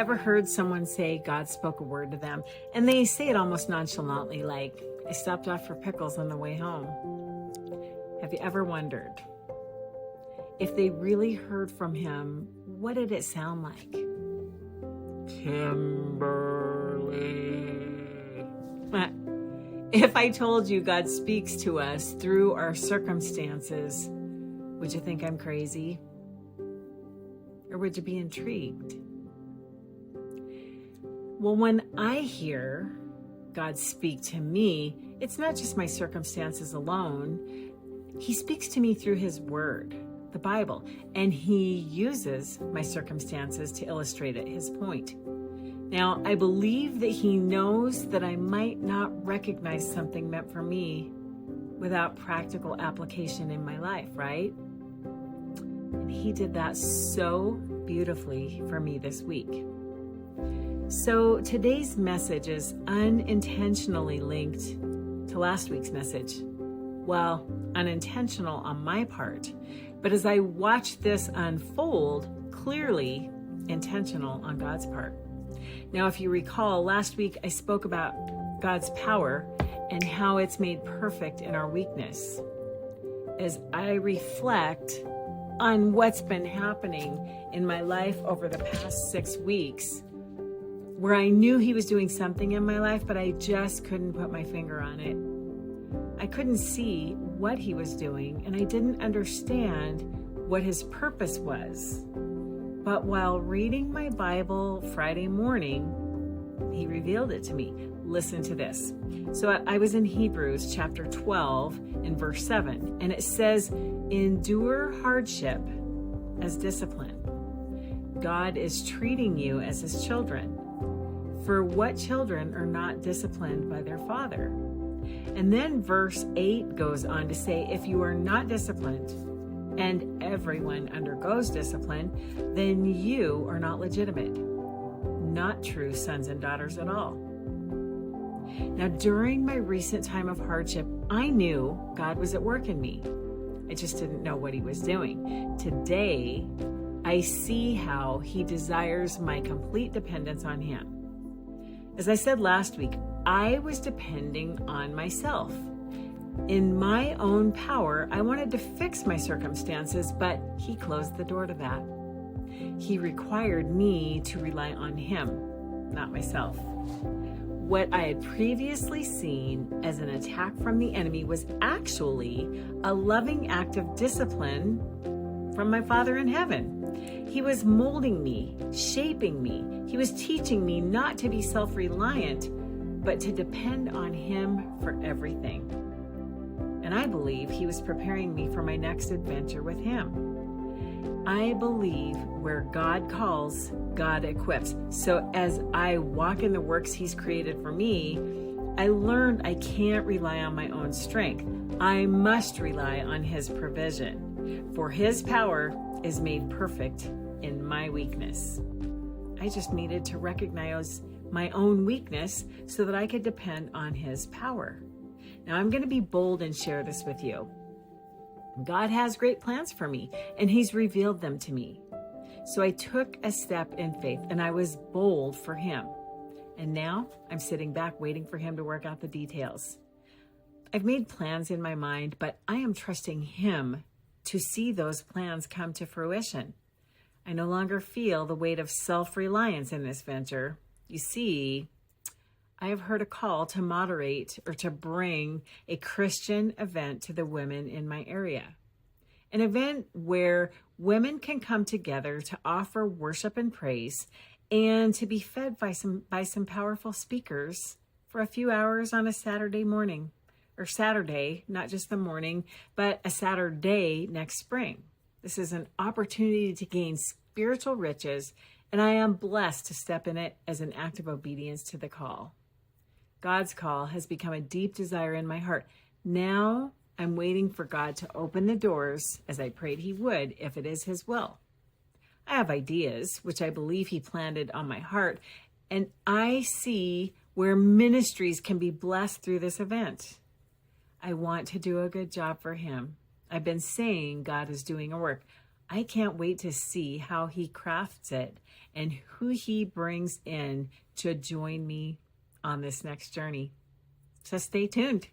ever heard someone say God spoke a word to them, and they say it almost nonchalantly, like, I stopped off for pickles on the way home? Have you ever wondered if they really heard from him? What did it sound like? Kimberly. If I told you God speaks to us through our circumstances, would you think I'm crazy? Or would you be intrigued? Well, when I hear God speak to me, it's not just my circumstances alone. He speaks to me through his word, the Bible, and he uses my circumstances to illustrate it, his point. Now, I believe that he knows that I might not recognize something meant for me without practical application in my life, right? And he did that so beautifully for me this week. So today's message is unintentionally linked to last week's message. Well, unintentional on my part, but as I watch this unfold, clearly intentional on God's part. Now, if you recall, last week I spoke about God's power and how it's made perfect in our weakness. As I reflect on what's been happening in my life over the past 6 weeks, where I knew he was doing something in my life, but I just couldn't put my finger on it. I couldn't see what he was doing, and I didn't understand what his purpose was. But while reading my Bible Friday morning, he revealed it to me. Listen to this. So I was in Hebrews chapter 12 and verse 7, and it says, endure hardship as discipline. God is treating you as his children. For what children are not disciplined by their father? And then verse 8 goes on to say, if you are not disciplined, and everyone undergoes discipline, then you are not legitimate, not true sons and daughters at all. Now, during my recent time of hardship, I knew God was at work in me. I just didn't know what he was doing. Today, I see how he desires my complete dependence on him. As I said last week, I was depending on myself. In my own power, I wanted to fix my circumstances, but he closed the door to that. He required me to rely on him, not myself. What I had previously seen as an attack from the enemy was actually a loving act of discipline from my Father in heaven. He was molding me, shaping me. He was teaching me not to be self-reliant, but to depend on him for everything. And I believe he was preparing me for my next adventure with him. I believe where God calls, God equips. So as I walk in the works he's created for me, I learned I can't rely on my own strength. I must rely on his provision. For his power is made perfect in my weakness. I just needed to recognize my own weakness so that I could depend on his power. Now, I'm going to be bold and share this with you. God has great plans for me, and he's revealed them to me. So I took a step in faith, and I was bold for him. And now I'm sitting back waiting for him to work out the details. I've made plans in my mind, but I am trusting him to see those plans come to fruition. I no longer feel the weight of self-reliance in this venture. You see, I have heard a call to moderate or to bring a Christian event to the women in my area. An event where women can come together to offer worship and praise and to be fed by some powerful speakers for a few hours on a Saturday morning, or Saturday, not just the morning, but a Saturday next spring. This is an opportunity to gain spiritual riches, and I am blessed to step in it as an act of obedience to the call. God's call has become a deep desire in my heart. Now I'm waiting for God to open the doors as I prayed he would, if it is his will. I have ideas, which I believe he planted on my heart, and I see where ministries can be blessed through this event. I want to do a good job for him. I've been saying God is doing a work. I can't wait to see how he crafts it and who he brings in to join me on this next journey. So stay tuned.